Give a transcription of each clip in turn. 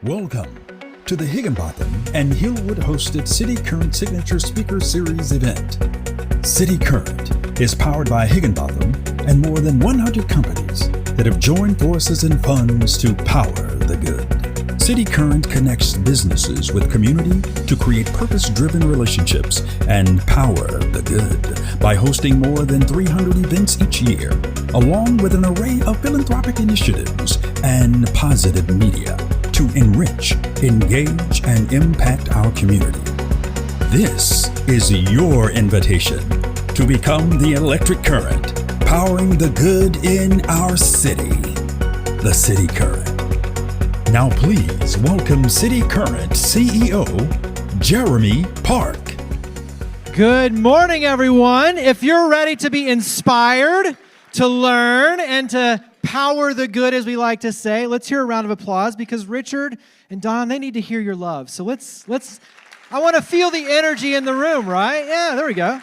Welcome to the Higginbotham and Hillwood hosted CityCURRENT Signature Speaker Series event. CityCURRENT is powered by Higginbotham and more than 100 companies that have joined forces and funds to power the good. CityCURRENT connects businesses with community to create purpose-driven relationships and power the good by hosting more than 300 events each year, along with an array of philanthropic initiatives and positive media to enrich, engage, and impact our community. This is your invitation to become the electric current, powering the good in our city, the CityCURRENT. Now please welcome CityCURRENT CEO, Jeremy Park. Good morning, everyone. If you're ready to be inspired, to learn, and to power the good, as we like to say, let's hear a round of applause because Richard and Don, they need to hear your love. So I want to feel the energy in the room, right? Yeah, there we go.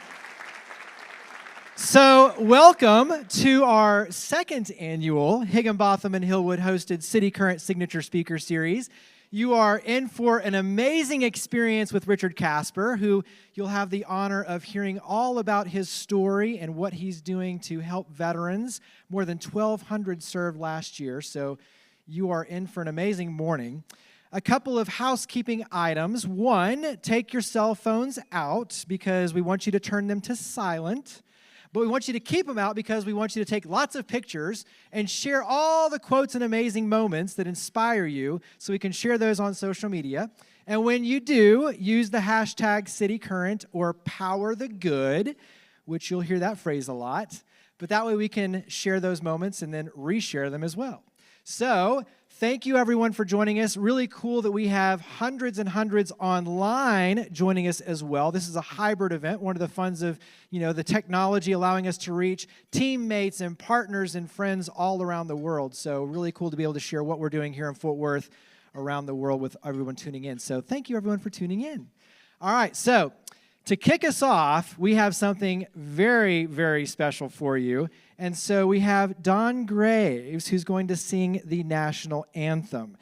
So welcome to our second annual Higginbotham and Hillwood hosted CityCURRENT Signature Speaker Series. You are in for an amazing experience with Richard Casper, who you'll have the honor of hearing all about his story and what he's doing to help veterans. More than 1,200 served last year, so you are in for an amazing morning. A couple of housekeeping items. One, take your cell phones out because we want you to turn them to silent. But we want you to keep them out because we want you to take lots of pictures and share all the quotes and amazing moments that inspire you so we can share those on social media. And when you do, use the hashtag CityCURRENT or Power the Good, which you'll hear that phrase a lot. But that way we can share those moments and then reshare them as well. So thank you, everyone, for joining us. Really cool that we have hundreds and hundreds online joining us as well. This is a hybrid event, one of the funs of, the technology allowing us to reach teammates and partners and friends all around the world. So really cool to be able to share what we're doing here in Fort Worth around the world with everyone tuning in. So thank you, everyone, for tuning in. All right, so to kick us off, we have something very, very special for you. And so we have Don Graves, who's going to sing the national anthem.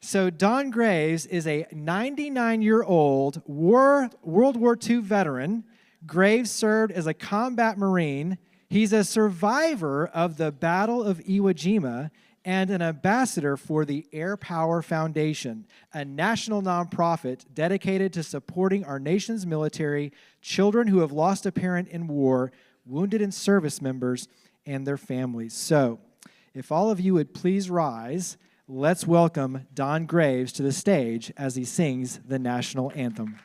So Don Graves is a 99-year-old World War II veteran. Graves served as a combat Marine. He's a survivor of the Battle of Iwo Jima and an ambassador for the Air Power Foundation, a national nonprofit dedicated to supporting our nation's military, children who have lost a parent in war, wounded and service members, and their families. So, if all of you would please rise, let's welcome Don Graves to the stage as he sings the national anthem.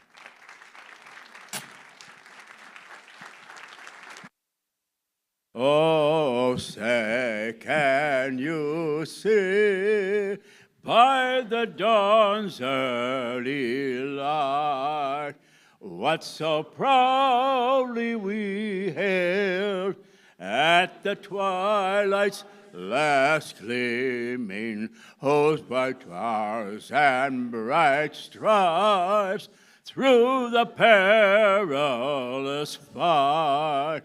Oh, say, can you see by the dawn's early light what so proudly we hailed at the twilight's last gleaming, whose bright stars and bright stripes through the perilous fight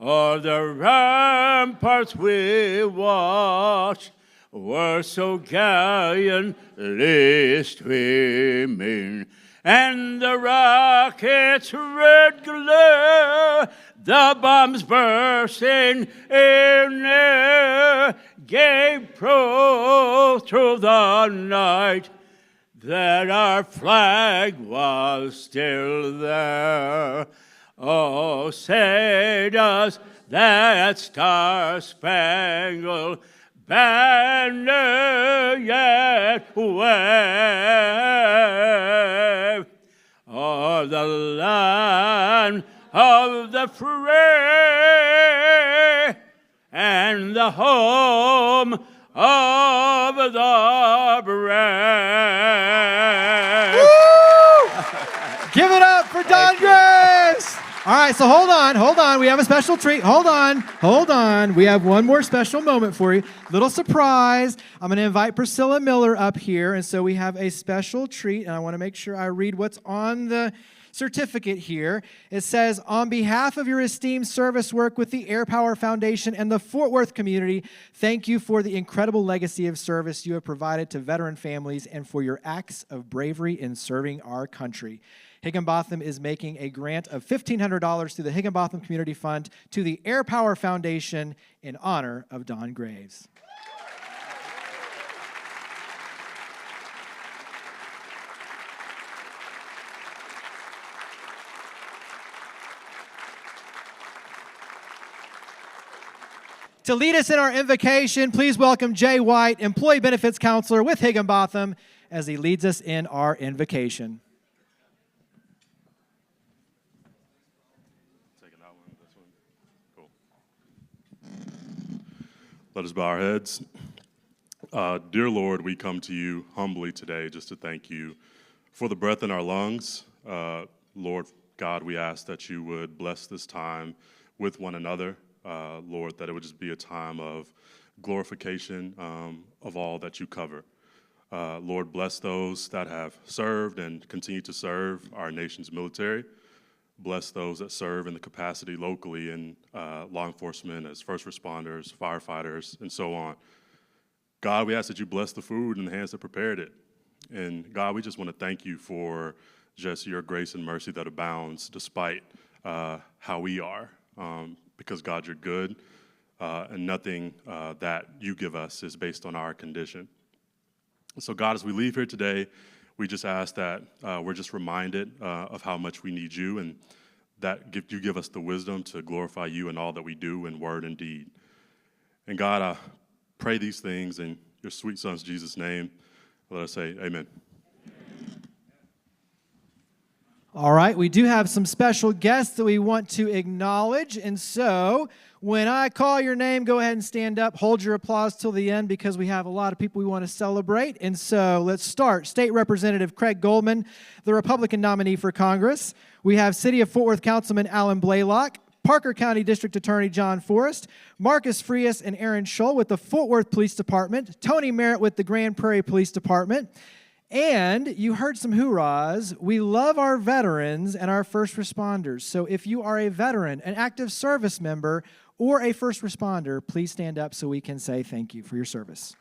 o'er the ramparts we watched were so gallantly streaming, and the rocket's red glare, the bombs bursting in air, gave proof through the night that our flag was still there. Oh, say does that star-spangled banner yet wave o'er the land of the free and the home of the brave? Give it up for Don Graves! All right, so hold on. We have a special treat. Hold on. We have one more special moment for you. Little surprise. I'm going to invite Priscilla Miller up here, and so we have a special treat, and I want to make sure I read what's on the certificate here. It says, on behalf of your esteemed service work with the Air Power Foundation and the Fort Worth community, thank you for the incredible legacy of service you have provided to veteran families and for your acts of bravery in serving our country. Higginbotham is making a grant of $1,500 through the Higginbotham Community Fund to the Air Power Foundation in honor of Don Graves. To lead us in our invocation, please welcome Jay White, Employee Benefits Counselor with Higginbotham, as he leads us in our invocation. Let us bow our heads. Dear Lord, we come to you humbly today just to thank you for the breath in our lungs. Lord God, we ask that you would bless this time with one another. Lord, that it would just be a time of glorification of all that you cover. Lord, bless those that have served and continue to serve our nation's military. Bless those that serve in the capacity locally in law enforcement, as first responders, firefighters, and so on. God, we ask that you bless the food and the hands that prepared it. And God, we just want to thank you for just your grace and mercy that abounds despite how we are. Because God, you're good, and nothing that you give us is based on our condition. So God, as we leave here today, we just ask that we're just reminded of how much we need you, and that you give us the wisdom to glorify you in all that we do in word and deed. And God, I pray these things in your sweet son's Jesus' name. Let us say amen. All right, we do have some special guests that we want to acknowledge, and so when I call your name, go ahead and stand up. Hold your applause till the end because we have a lot of people we want to celebrate. And so let's start. State Representative Craig Goldman, the Republican nominee for Congress. We have City of Fort Worth Councilman Alan Blaylock, Parker County District Attorney John Forrest, Marcus Frias and Aaron Scholl with the Fort Worth Police Department, Tony Merritt with the Grand Prairie Police Department. And you heard some hoorahs. We love our veterans and our first responders. So if you are a veteran, an active service member, or a first responder, please stand up so we can say thank you for your service.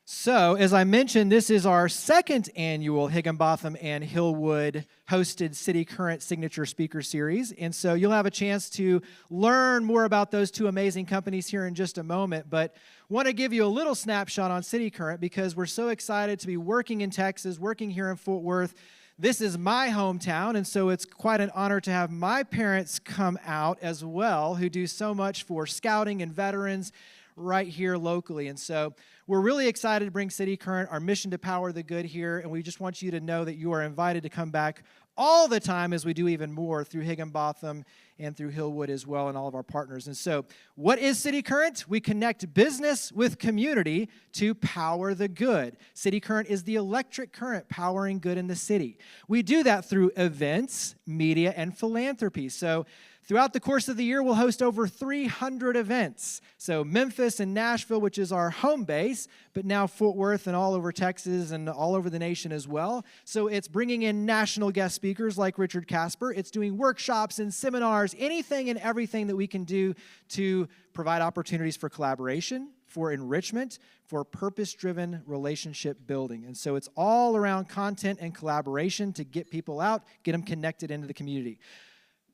So, as I mentioned, this is our second annual Higginbotham and Hillwood hosted City Current Signature Speaker Series. And so you'll have a chance to learn more about those two amazing companies here in just a moment. But want to give you a little snapshot on City Current because we're so excited to be working in Texas, working here in Fort Worth. This is my hometown, and so it's quite an honor to have my parents come out as well, who do so much for scouting and veterans right here locally. And so we're really excited to bring City Current, our mission to power the good here, and we just want you to know that you are invited to come back all the time as we do even more through Higginbotham and through Hillwood as well and all of our partners. And so what is City Current? We connect business with community to power the good. City Current is the electric current powering good in the city. We do that through events, media, and philanthropy. So throughout the course of the year, we'll host over 300 events. So Memphis and Nashville, which is our home base, but now Fort Worth and all over Texas and all over the nation as well. So it's bringing in national guest speakers like Richard Casper. It's doing workshops and seminars, anything and everything that we can do to provide opportunities for collaboration, for enrichment, for purpose-driven relationship building. And so it's all around content and collaboration to get people out, get them connected into the community.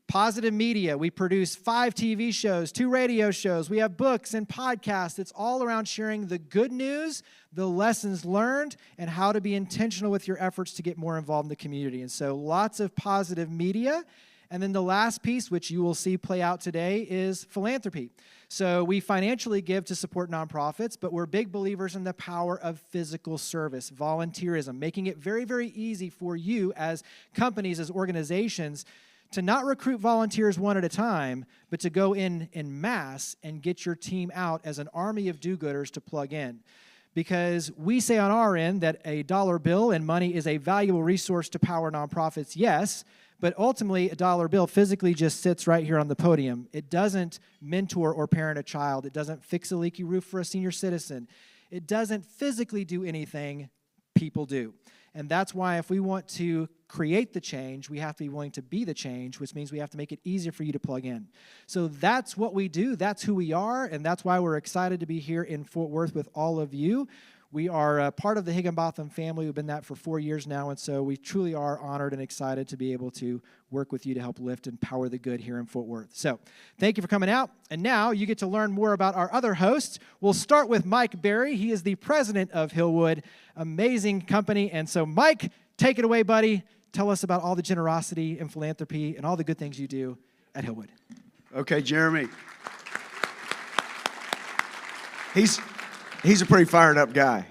Positive media, we produce 5 TV shows, 2 radio shows. We have books and podcasts. It's all around sharing the good news, the lessons learned, and how to be intentional with your efforts to get more involved in the community. And so lots of positive media. And then the last piece, which you will see play out today, is philanthropy. So we financially give to support nonprofits, but we're big believers in the power of physical service, volunteerism, making it very, very easy for you as companies, as organizations, to not recruit volunteers one at a time, but to go in mass and get your team out as an army of do-gooders to plug in. Because we say on our end that a dollar bill and money is a valuable resource to power nonprofits, yes, But ultimately, a dollar bill physically just sits right here on the podium. It doesn't mentor or parent a child. It doesn't fix a leaky roof for a senior citizen. It doesn't physically do anything. People do. And that's why if we want to create the change, we have to be willing to be the change, which means we have to make it easier for you to plug in. So that's what we do. That's who we are. And that's why we're excited to be here in Fort Worth with all of you. We are part of the Higginbotham family. We've been that for 4 years now, and so we truly are honored and excited to be able to work with you to help lift and power the good here in Fort Worth. So thank you for coming out, and now you get to learn more about our other hosts. We'll start with Mike Berry. He is the president of Hillwood, amazing company, and so Mike, take it away, buddy. Tell us about all the generosity and philanthropy and all the good things you do at Hillwood. Okay, Jeremy. He's a pretty fired up guy.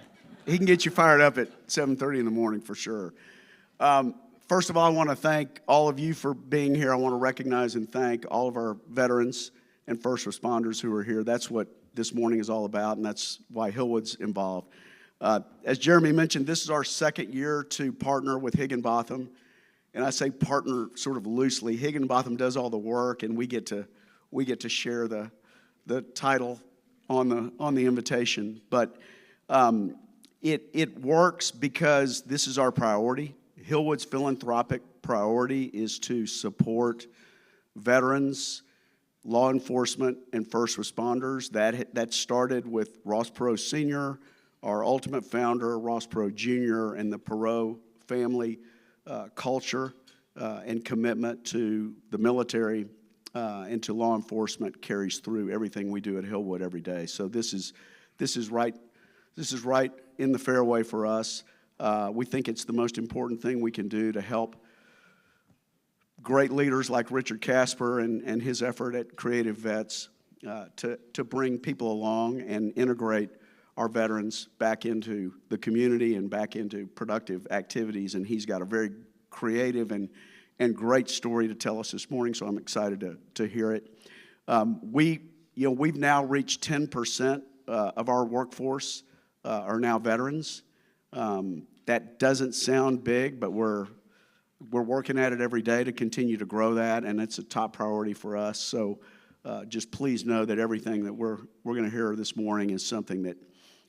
He can get you fired up at 7:30 in the morning for sure. First of all, I want to thank all of you for being here. I want to recognize and thank all of our veterans and first responders who are here. That's what this morning is all about, and that's why Hillwood's involved. As Jeremy mentioned, this is our second year to partner with Higginbotham, and I say partner sort of loosely. Higginbotham does all the work, and we get to share the title on the invitation, but it works because this is our priority. Hillwood's philanthropic priority is to support veterans, law enforcement, and first responders. That started with Ross Perot Sr., our ultimate founder, Ross Perot Jr., and the Perot family culture and commitment to the military and to law enforcement carries through everything we do at Hillwood every day. So this is right in the fairway for us. We think it's the most important thing we can do to help great leaders like Richard Casper and his effort at CreatiVets to bring people along and integrate our veterans back into the community and back into productive activities. And he's got a very creative and great story to tell us this morning, so I'm excited to hear it. We've now reached 10% of our workforce are now veterans. That doesn't sound big, but we're working at it every day to continue to grow that, and it's a top priority for us. So just please know that everything that we're going to hear this morning is something that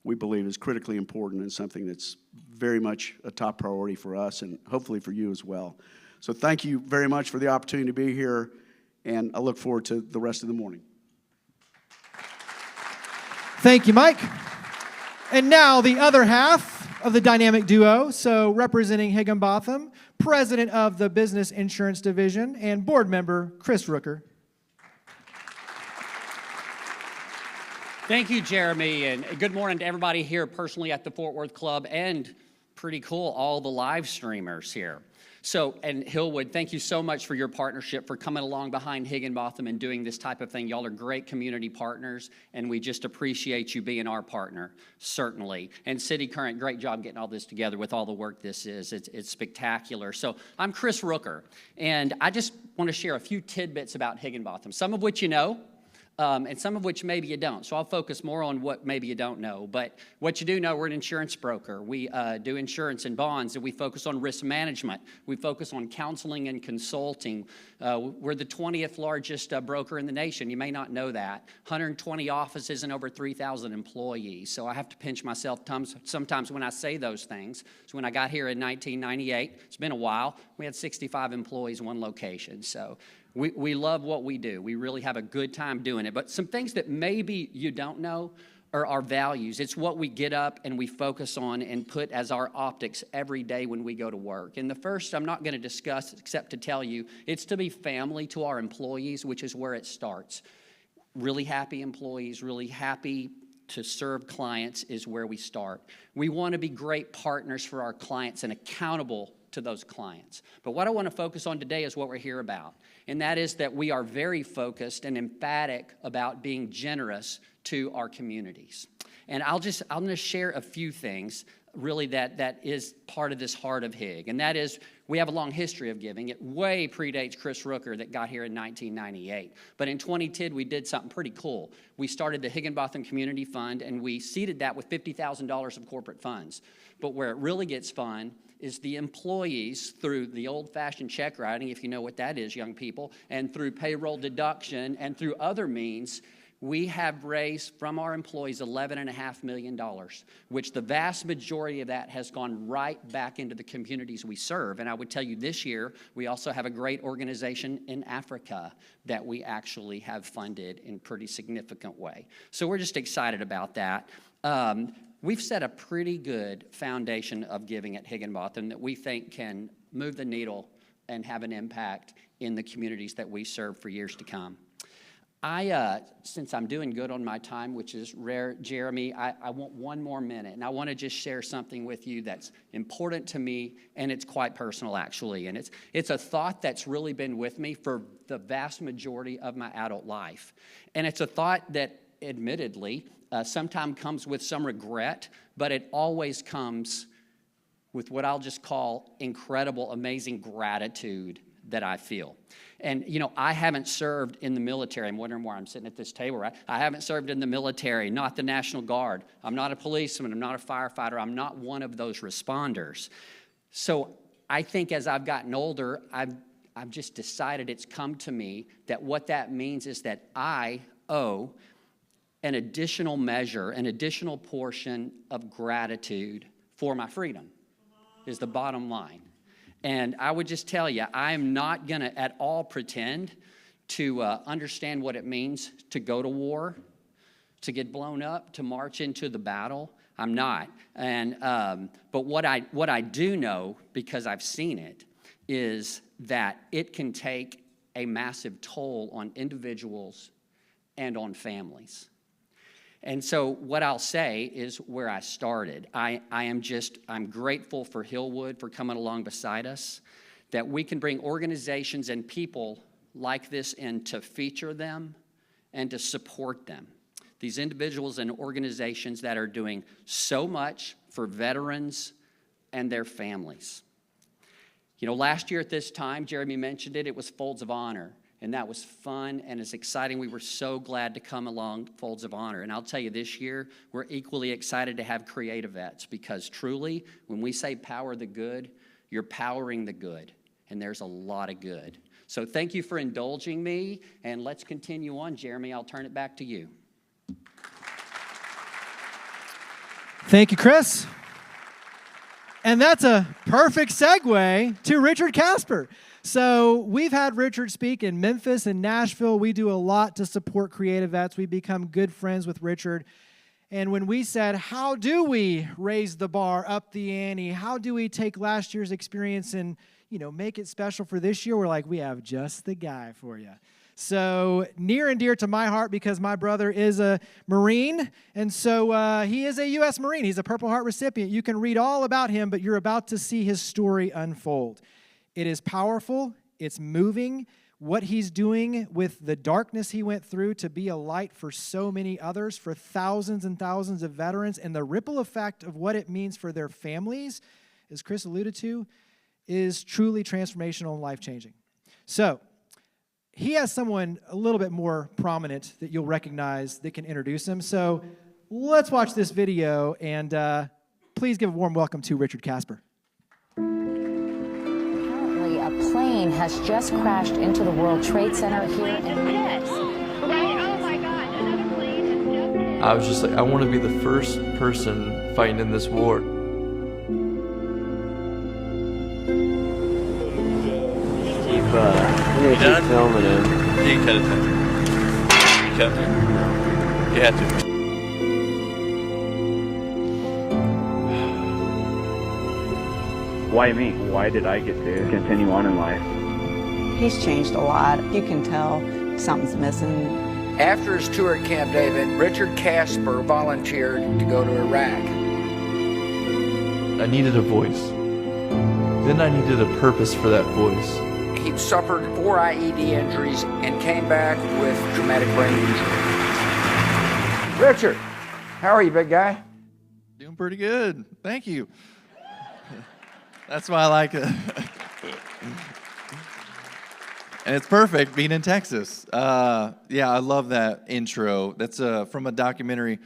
we believe is critically important and something that's very much a top priority for us and hopefully for you as well. So thank you very much for the opportunity to be here, and I look forward to the rest of the morning. Thank you, Mike. And now the other half of the dynamic duo. So representing Higginbotham, president of the Business Insurance Division and board member Chris Rooker. Thank you, Jeremy, and good morning to everybody here personally at the Fort Worth Club, and pretty cool, all the live streamers here. So, and Hillwood, thank you so much for your partnership, for coming along behind Higginbotham and doing this type of thing. Y'all are great community partners, and we just appreciate you being our partner, certainly. And cityCURRENT, great job getting all this together with all the work this is. It's spectacular. So I'm Chris Rooker, and I just want to share a few tidbits about Higginbotham, some of which you know, and some of which maybe you don't. So I'll focus more on what maybe you don't know. But what you do know, we're an insurance broker. We do insurance and bonds, and we focus on risk management. We focus on counseling and consulting. We're the 20th largest broker in the nation. You may not know that. 120 offices and over 3,000 employees. So I have to pinch myself sometimes when I say those things. So when I got here in 1998, it's been a while, we had 65 employees, one location. So we love what we do. We really have a good time doing it. But some things that maybe you don't know are our values. It's what we get up and we focus on and put as our optics every day when we go to work. And the first I'm not going to discuss except to tell you, it's to be family to our employees, which is where it starts. Really happy employees, really happy to serve clients is where we start. We want to be great partners for our clients and accountable to those clients. But what I want to focus on today is what we're here about. And that is that we are very focused and emphatic about being generous to our communities. And I'm going to share a few things really that is part of this heart of HIG. And that is We have a long history of giving. It way predates Chris Rooker that got here in 1998. But in 2010, we did something pretty cool. We started the Higginbotham Community Fund, and we seeded that with $50,000 of corporate funds. But where it really gets fun is the employees, through the old-fashioned check writing, if you know what that is, young people, and through payroll deduction and through other means, we have raised from our employees $11.5 million, which the vast majority of that has gone right back into the communities we serve. And I would tell you this year, we also have a great organization in Africa that we actually have funded in a pretty significant way. So we're just excited about that. We've set a pretty good foundation of giving at Higginbotham that we think can move the needle and have an impact in the communities that we serve for years to come. Since I'm doing good on my time, which is rare, Jeremy, I want one more minute, and I want to just share something with you that's important to me, and it's quite personal, actually. And it's a thought that's really been with me for the vast majority of my adult life. And it's a thought that, admittedly, sometimes comes with some regret, but it always comes with what I'll just call incredible, amazing gratitude that I feel. And, you know, I haven't served in the military. I'm wondering why I'm sitting at this table, right? I haven't served in the military, not the National Guard. I'm not a policeman. I'm not a firefighter. I'm not one of those responders. So I think as I've gotten older, I've just decided, it's come to me that what that means is that I owe an additional measure, an additional portion of gratitude for my freedom, is the bottom line. And I would just tell you, I am not going to at all pretend to understand what it means to go to war, to get blown up, to march into the battle. I'm not. And but what I do know, because I've seen it, is that it can take a massive toll on individuals and on families. And so what I'll say is where I started. I'm grateful for Hillwood for coming along beside us, that we can bring organizations and people like this in to feature them and to support them. These individuals and organizations that are doing so much for veterans and their families. You know, last year at this time, Jeremy mentioned it, it was Folds of Honor. And that was fun and it's exciting. We were so glad to come along Folds of Honor. And I'll tell you, this year, we're equally excited to have CreatiVets, because truly, when we say power the good, you're powering the good. And there's a lot of good. So thank you for indulging me. And let's continue on. Jeremy, I'll turn it back to you. Thank you, Chris. And that's a perfect segue to Richard Casper. So we've had Richard speak in Memphis and Nashville. We do a lot to support CreatiVets. We become good friends with Richard. And when we said, how do we raise the bar, up the ante? How do we take last year's experience and, you know, make it special for this year? We're like, we have just the guy for you. So near and dear to my heart, because my brother is a Marine, and so he is a U.S. Marine. He's a Purple Heart recipient. You can read all about him, but you're about to see his story unfold. It is powerful. It's moving. What he's doing with the darkness he went through to be a light for so many others, for thousands and thousands of veterans, and the ripple effect of what it means for their families, as Chris alluded to, is truly transformational and life-changing. So he has someone a little bit more prominent that you'll recognize that can introduce him. So let's watch this video, and please give a warm welcome to Richard Casper. Apparently, a plane has just crashed into the World Trade Center here in Paris. Oh my God, another plane has just hit. I was just like, I want to be the first person fighting in this war. Keep filming him. You can cut it then. You cut it. You have to. Why me? Why did I get to continue on in life? He's changed a lot. You can tell something's missing. After his tour at Camp David, Richard Casper volunteered to go to Iraq. I needed a voice. Then I needed a purpose for that voice. He'd suffered 4 IED injuries and came back with traumatic brain injury. Richard, how are you, big guy? Doing pretty good. Thank you. That's why I like it. And it's perfect being in Texas. Yeah, I love that intro. That's from a documentary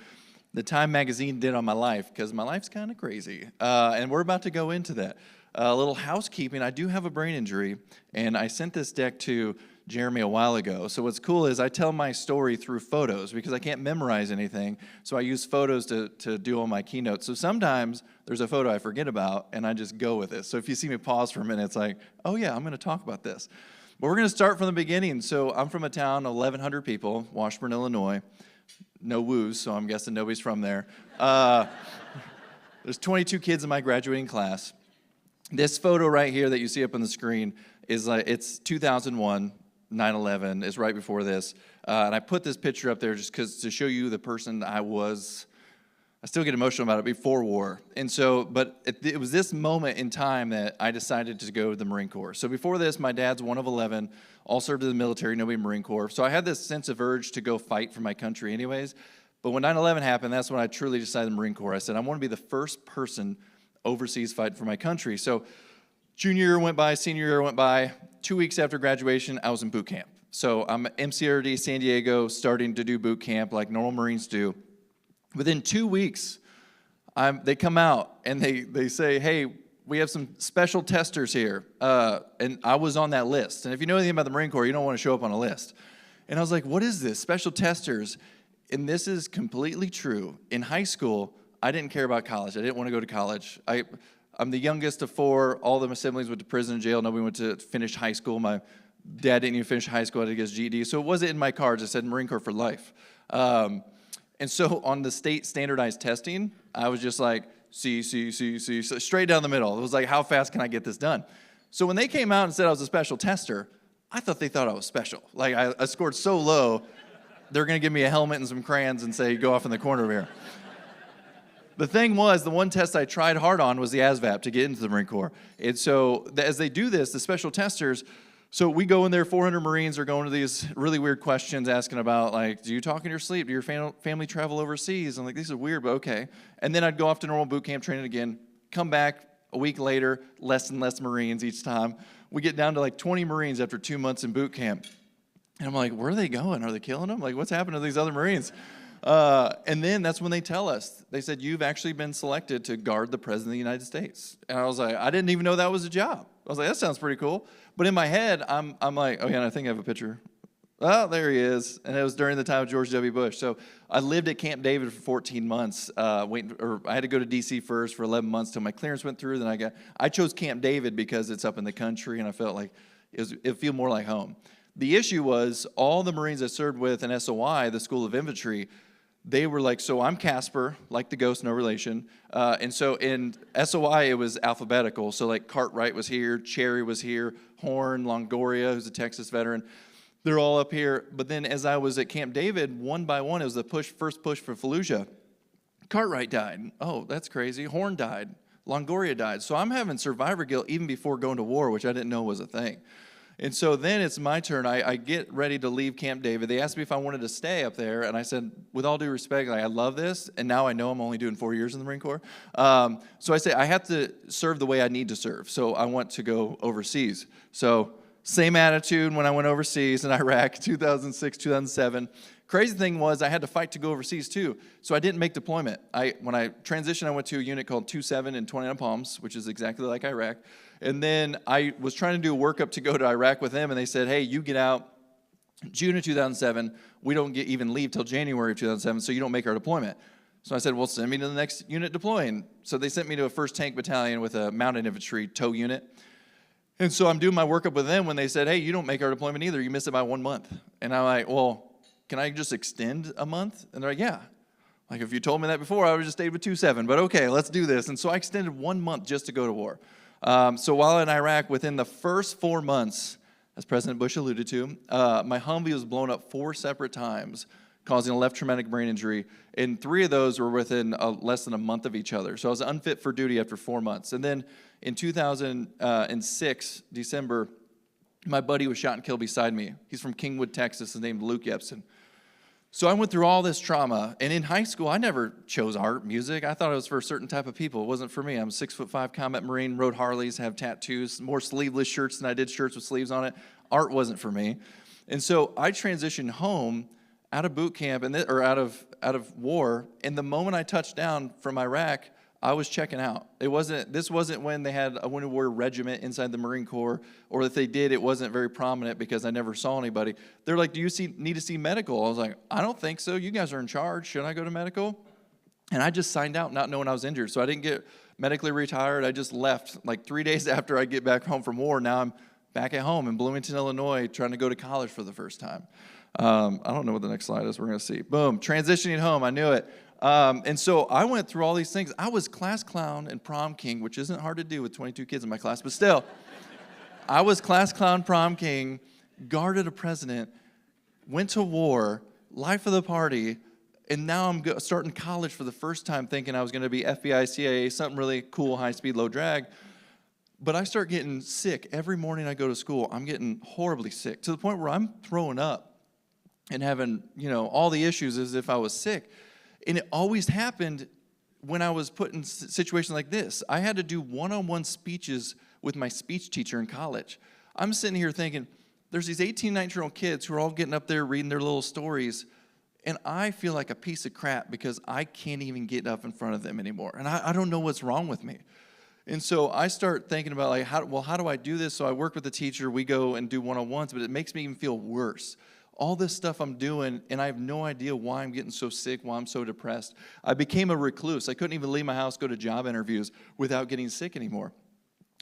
the Time Magazine did on my life, because my life's kind of crazy. And we're about to go into that. A little housekeeping. I do have a brain injury, and I sent this deck to Jeremy a while ago. So what's cool is I tell my story through photos because I can't memorize anything. So I use photos to do all my keynotes. So sometimes there's a photo I forget about, and I just go with it. So if you see me pause for a minute, it's like, oh yeah, I'm going to talk about this. But we're going to start from the beginning. So I'm from a town of 1,100 people, Washburn, Illinois. No woos, so I'm guessing nobody's from there. There's 22 kids in my graduating class. This photo right here that you see up on the screen is it's 2001, 9/11 is right before this. And I put this picture up there just because to show you the person I was. I still get emotional about it before war. And so, but it was this moment in time that I decided to go to the Marine Corps. So before this, my dad's one of 11, all served in the military, nobody in the Marine Corps. So I had this sense of urge to go fight for my country anyways. But when 9/11 happened, that's when I truly decided the Marine Corps. I said, I want to be the first person overseas fighting for my country. So junior year went by, senior year went by. 2 weeks after graduation, I was in boot camp. So I'm at MCRD San Diego, starting to do boot camp like normal Marines do. Within 2 weeks, they come out and they say, hey, we have some special testers here. And I was on that list. And if you know anything about the Marine Corps, you don't want to show up on a list. And I was like, what is this? Special testers. And this is completely true. In high school, I didn't care about college. I didn't want to go to college. I'm the youngest of four. All of my siblings went to prison and jail. Nobody went to finish high school. My dad didn't even finish high school. I had to get his GED. So it wasn't in my cards. I said Marine Corps for life. And so on the state standardized testing, I was just like, C, so straight down the middle. It was like, how fast can I get this done? So when they came out and said I was a special tester, I thought they thought I was special. Like, I scored so low, they're going to give me a helmet and some crayons and say, go off in the corner over here. The thing was, the one test I tried hard on was the ASVAB to get into the Marine Corps. And so as they do this, the special testers, so we go in there, 400 Marines are going to these really weird questions asking about, like, do you talk in your sleep? Do your family travel overseas? I'm like, these are weird, but okay. And then I'd go off to normal boot camp training again, come back a week later, less and less Marines each time. We get down to like 20 Marines after 2 months in boot camp. And I'm like, where are they going? Are they killing them? Like, what's happened to these other Marines? And then that's when they tell us. They said, you've actually been selected to guard the President of the United States. And I was like, I didn't even know that was a job. I was like, that sounds pretty cool. But in my head, I'm like, oh yeah, and I think I have a picture. Oh, there he is. And it was during the time of George W. Bush. So I lived at Camp David for 14 months. I had to go to D.C. first for 11 months till my clearance went through. Then I chose Camp David because it's up in the country, and I felt like it feel more like home. The issue was all the Marines I served with in SOI, the School of Infantry, they were like, so I'm Casper, like the ghost, no relation. And so in SOI, it was alphabetical. So like Cartwright was here, Cherry was here, Horn, Longoria, who's a Texas veteran. They're all up here. But then as I was at Camp David, one by one, it was the first push for Fallujah. Cartwright died. Oh, that's crazy. Horn died. Longoria died. So I'm having survivor guilt even before going to war, which I didn't know was a thing. And so then it's my turn. I get ready to leave Camp David. They asked me if I wanted to stay up there, and I said, with all due respect, like, I love this, and now I know I'm only doing 4 years in the Marine Corps. So I say, I have to serve the way I need to serve, so I want to go overseas. So same attitude when I went overseas in Iraq, 2006, 2007. Crazy thing was I had to fight to go overseas too, so I didn't make deployment. When I transitioned, I went to a unit called 2-7 in 29 Palms, which is exactly like Iraq. And then I was trying to do a workup to go to Iraq with them, and they said, hey, you get out June of 2007. We don't even leave till January of 2007, so you don't make our deployment. So I said, well, send me to the next unit deploying. So they sent me to a 1st Tank Battalion with a mounted infantry tow unit. And so I'm doing my workup with them when they said, hey, you don't make our deployment either. You miss it by 1 month. And I'm like, well, can I just extend a month? And they're like, yeah. Like, if you told me that before, I would have just stayed with 2-7. But okay, let's do this. And so I extended 1 month just to go to war. So while in Iraq, within the first 4 months, as President Bush alluded to, my Humvee was blown up 4 separate times, causing a left traumatic brain injury. And 3 of those were within less than a month of each other. So I was unfit for duty after 4 months. And then in 2006, December, my buddy was shot and killed beside me. He's from Kingwood, Texas. His name's Luke Epson. So I went through all this trauma, and in high school, I never chose art, music. I thought it was for a certain type of people. It wasn't for me. I'm 6'5" combat Marine, rode Harleys, have tattoos, more sleeveless shirts than I did shirts with sleeves on it. Art wasn't for me. And so I transitioned home out of boot camp or out of war, and the moment I touched down from Iraq, I was checking out. This wasn't when they had a Winter War regiment inside the Marine Corps, or if they did, it wasn't very prominent because I never saw anybody. They're like, do you need to see medical? I was like, I don't think so. You guys are in charge. Should I go to medical? And I just signed out not knowing I was injured. So I didn't get medically retired. I just left like 3 days after I get back home from war. Now I'm back at home in Bloomington, Illinois, trying to go to college for the first time. I don't know what the next slide is. We're going to see. Boom, transitioning home. I knew it. And so I went through all these things. I was class clown and prom king, which isn't hard to do with 22 kids in my class, but still, I was class clown, prom king, guarded a president, went to war, life of the party, and now I'm starting college for the first time thinking I was going to be FBI, CIA, something really cool, high speed, low drag. But I start getting sick. Every morning I go to school, I'm getting horribly sick to the point where I'm throwing up and having, all the issues as if I was sick. And it always happened when I was put in situations like this. I had to do one-on-one speeches with my speech teacher in college. I'm sitting here thinking, there's these 18, 19-year-old kids who are all getting up there reading their little stories, and I feel like a piece of crap because I can't even get up in front of them anymore. And I don't know what's wrong with me. And so I start thinking about, how do I do this? So I work with the teacher. We go and do one-on-ones, but it makes me even feel worse. All this stuff I'm doing, and I have no idea why I'm getting so sick, why I'm so depressed. I became a recluse. I couldn't even leave my house, go to job interviews without getting sick anymore.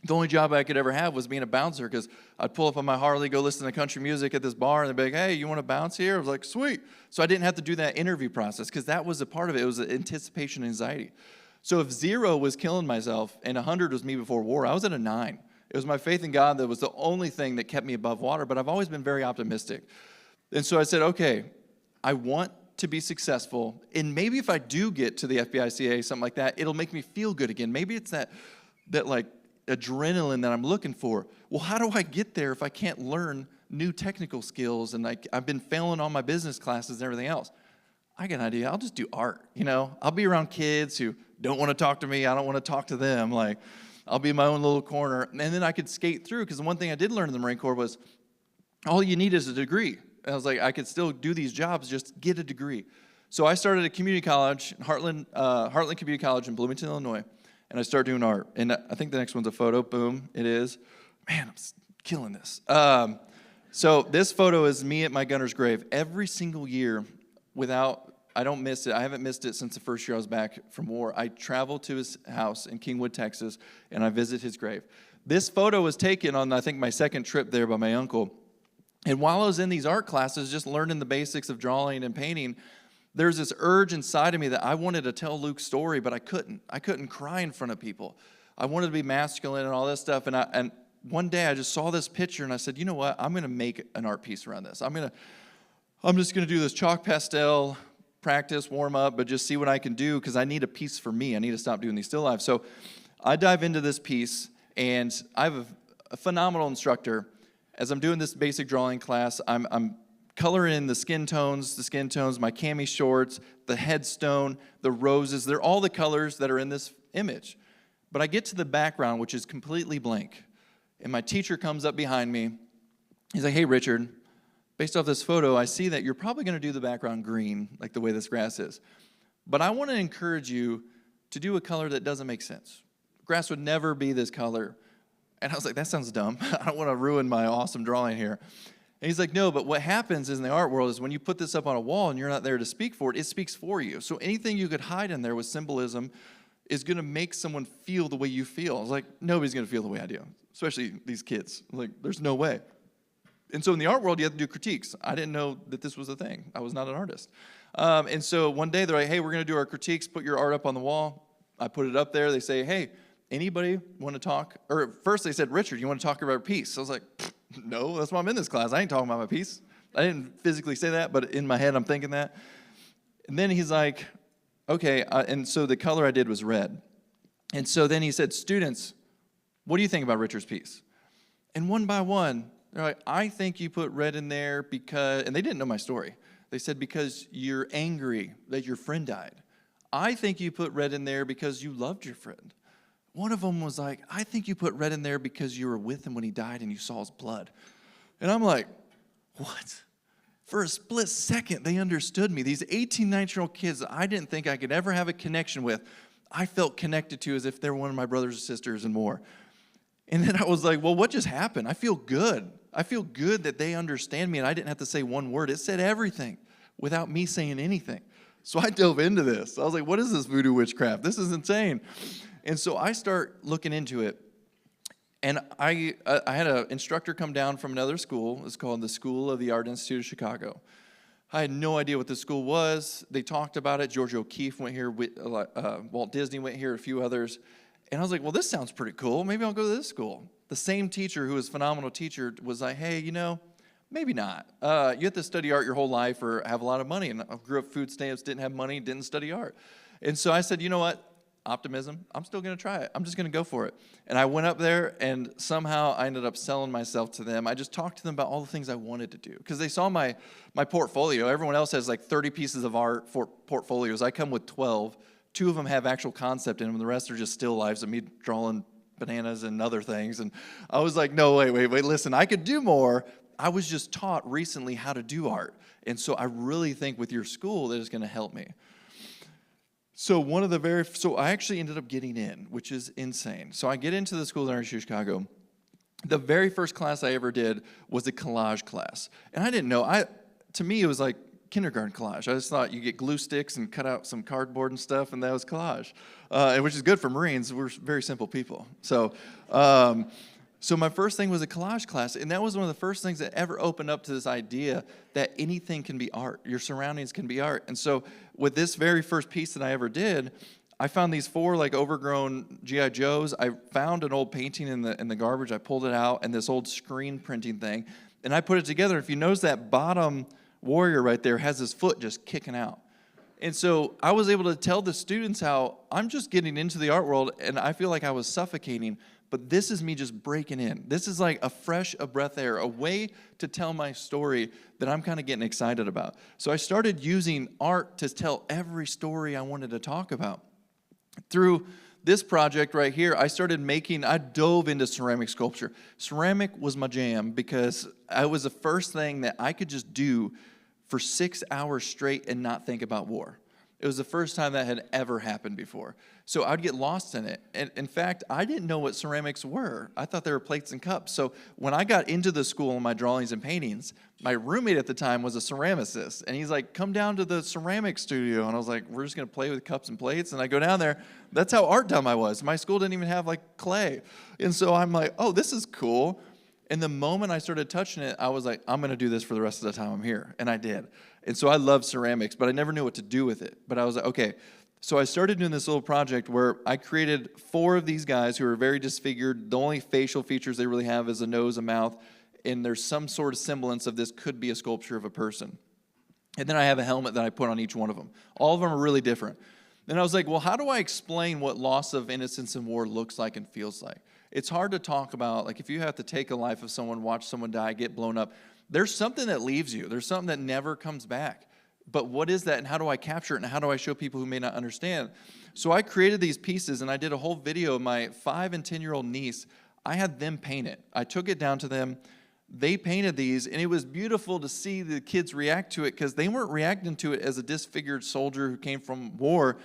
The only job I could ever have was being a bouncer, because I'd pull up on my Harley, go listen to country music at this bar, and they'd be like, hey, you want to bounce here? I was like, sweet. So I didn't have to do that interview process, because that was a part of it. It was anticipation anxiety. So if 0 was killing myself and 100 was me before war, I was at a 9. It was my faith in God that was the only thing that kept me above water, but I've always been very optimistic. And so I said, okay, I want to be successful, and maybe if I do get to the FBI, CIA, something like that, it'll make me feel good again. Maybe it's that like adrenaline that I'm looking for. Well, how do I get there if I can't learn new technical skills, and I've been failing all my business classes and everything else? I got an idea. I'll just do art, I'll be around kids who don't want to talk to me. I don't want to talk to them. Like, I'll be in my own little corner, and then I could skate through, because the one thing I did learn in the Marine Corps was all you need is a degree. And I was like, I could still do these jobs, just get a degree. So I started a community college, Heartland Community College in Bloomington, Illinois, and I started doing art. And I think the next one's a photo. Boom, it is. Man, I'm killing this. So this photo is me at my gunner's grave. Every single year, I don't miss it. I haven't missed it since the first year I was back from war. I travel to his house in Kingwood, Texas, and I visit his grave. This photo was taken on, I think, my second trip there by my uncle. And while I was in these art classes, just learning the basics of drawing and painting, there's this urge inside of me that I wanted to tell Luke's story, but I couldn't. I couldn't cry in front of people. I wanted to be masculine and all this stuff. And one day I just saw this picture, and I said, you know what? I'm going to make an art piece around this. I'm just going to do this chalk pastel, practice, warm up, but just see what I can do, because I need a piece for me. I need to stop doing these still lifes. So I dive into this piece, and I have a phenomenal instructor. As I'm doing this basic drawing class, I'm coloring the skin tones, my cami shorts, the headstone, the roses. They're all the colors that are in this image. But I get to the background, which is completely blank. And my teacher comes up behind me. He's like, hey, Richard, based off this photo, I see that you're probably going to do the background green, like the way this grass is. But I want to encourage you to do a color that doesn't make sense. Grass would never be this color. And I was like, that sounds dumb. I don't want to ruin my awesome drawing here. And he's like, no, but what happens in the art world is when you put this up on a wall and you're not there to speak for it, it speaks for you. So anything you could hide in there with symbolism is going to make someone feel the way you feel. I was like, nobody's going to feel the way I do, especially these kids. Like, there's no way. And so in the art world, you have to do critiques. I didn't know that this was a thing. I was not an artist. And so one day they're like, hey, we're going to do our critiques. Put your art up on the wall. I put it up there. They say, hey, anybody want to talk? Or first they said, Richard, you want to talk about a piece? I was like, no, that's why I'm in this class. I ain't talking about my piece. I didn't physically say that, but in my head I'm thinking that. And then he's like, okay, and so the color I did was red. And so then he said, students, what do you think about Richard's piece? And one by one, they're like, I think you put red in there because, and they didn't know my story. They said, because you're angry that your friend died. I think you put red in there because you loved your friend. One of them was like, I think you put red in there because you were with him when he died and you saw his blood. And I'm like, what? For a split second, they understood me. These 18, 19-year-old kids that I didn't think I could ever have a connection with, I felt connected to as if they were one of my brothers and sisters and more. And then I was like, well, what just happened? I feel good. I feel good that they understand me, and I didn't have to say one word. It said everything without me saying anything. So I dove into this. I was like, what is this voodoo witchcraft? This is insane. And so I start looking into it. And I had an instructor come down from another school. It's called the School of the Art Institute of Chicago. I had no idea what the school was. They talked about it. George O'Keeffe went here. Walt Disney went here, a few others. And I was like, well, this sounds pretty cool. Maybe I'll go to this school. The same teacher, who was a phenomenal teacher, was like, hey, maybe not. You have to study art your whole life or have a lot of money. And I grew up food stamps, didn't have money, didn't study art. And so I said, you know what? Optimism, I'm still going to try it. I'm just going to go for it. And I went up there, and somehow I ended up selling myself to them. I just talked to them about all the things I wanted to do, because they saw my portfolio. Everyone else has like 30 pieces of art for portfolios. I come with 12. 2 of them have actual concept in them, and the rest are just still lifes of me drawing bananas and other things. And I was like, no, wait, listen, I could do more. I was just taught recently how to do art. And so I really think with your school that it's going to help me. So I actually ended up getting in, which is insane. So I get into the School of the Art Institute of Chicago. The very first class I ever did was a collage class. And I didn't know, to me it was like kindergarten collage. I just thought you get glue sticks and cut out some cardboard and stuff, and that was collage, which is good for Marines. We're very simple people. So my first thing was a collage class, and that was one of the first things that ever opened up to this idea that anything can be art. Your surroundings can be art. And so with this very first piece that I ever did, I found these 4 like overgrown G.I. Joes. I found an old painting in the garbage. I pulled it out, and this old screen printing thing, and I put it together. If you notice, that bottom warrior right there has his foot just kicking out. And so I was able to tell the students how I'm just getting into the art world, and I feel like I was suffocating, but this is me just breaking in. This is like a fresh breath air, a way to tell my story that I'm kind of getting excited about. So I started using art to tell every story I wanted to talk about. Through this project right here, I dove into ceramic sculpture. Ceramic was my jam because it was the first thing that I could just do for 6 hours straight and not think about war. It was the first time that had ever happened before. So I'd get lost in it. And in fact, I didn't know what ceramics were. I thought they were plates and cups. So when I got into the school in my drawings and paintings, my roommate at the time was a ceramicist. And he's like, come down to the ceramic studio. And I was like, we're just going to play with cups and plates. And I go down there. That's how art dumb I was. My school didn't even have like clay. And so I'm like, oh, this is cool. And the moment I started touching it, I was like, I'm going to do this for the rest of the time I'm here. And I did. And so I loved ceramics, but I never knew what to do with it. But I was like, okay. So I started doing this little project where I created 4 of these guys who are very disfigured. The only facial features they really have is a nose, a mouth, and there's some sort of semblance of this could be a sculpture of a person. And then I have a helmet that I put on each one of them. All of them are really different. And I was like, well, how do I explain what loss of innocence in war looks like and feels like? It's hard to talk about, like if you have to take a life of someone, watch someone die, get blown up, there's something that leaves you. There's something that never comes back. But what is that, and how do I capture it, and how do I show people who may not understand? So I created these pieces, and I did a whole video of my 5 and 10-year-old niece. I had them paint it. I took it down to them. They painted these, and it was beautiful to see the kids react to it because they weren't reacting to it as a disfigured soldier who came from war.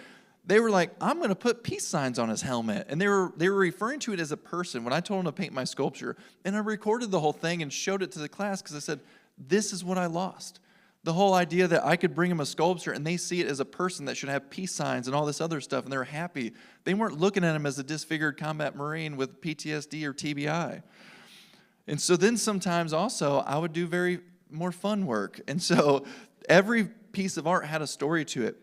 They were like, I'm going to put peace signs on his helmet. And they were referring to it as a person when I told them to paint my sculpture. And I recorded the whole thing and showed it to the class because I said, this is what I lost. The whole idea that I could bring them a sculpture and they see it as a person that should have peace signs and all this other stuff, and they're happy. They weren't looking at him as a disfigured combat Marine with PTSD or TBI. And so then sometimes also I would do very more fun work. And so every piece of art had a story to it.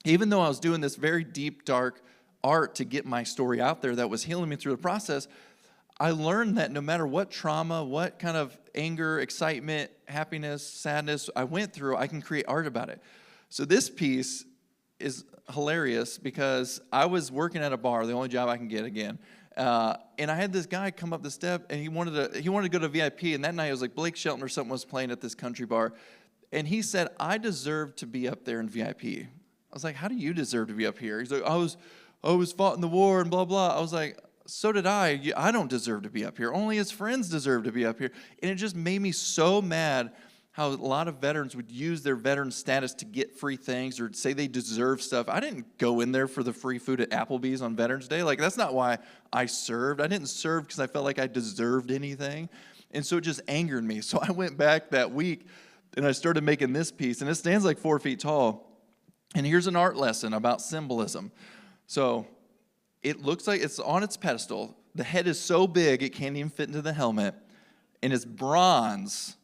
Even though I was doing this very deep, dark art to get my story out there that was healing me through the process, I learned that no matter what trauma, what kind of anger, excitement, happiness, sadness I went through, I can create art about it. So this piece is hilarious because I was working at a bar, the only job I can get again, and I had this guy come up the step, and he wanted to go to VIP, and that night it was like Blake Shelton or something was playing at this country bar, And he said, I deserve to be up there in VIP. I was like, how do you deserve to be up here? He's like, I was fought in the war and blah, blah. I was like, so did I. I don't deserve to be up here. Only his friends deserve to be up here. And it just made me so mad how a lot of veterans would use their veteran status to get free things or say they deserve stuff. I didn't go in there for the free food at Applebee's on Veterans Day. Like, that's not why I served. I didn't serve because I felt like I deserved anything. And so it just angered me. So I went back that week and I started making this piece. And it stands like 4 feet tall. And here's an art lesson about symbolism. So it looks like it's on its pedestal. The head is so big it can't even fit into the helmet. And it's bronze,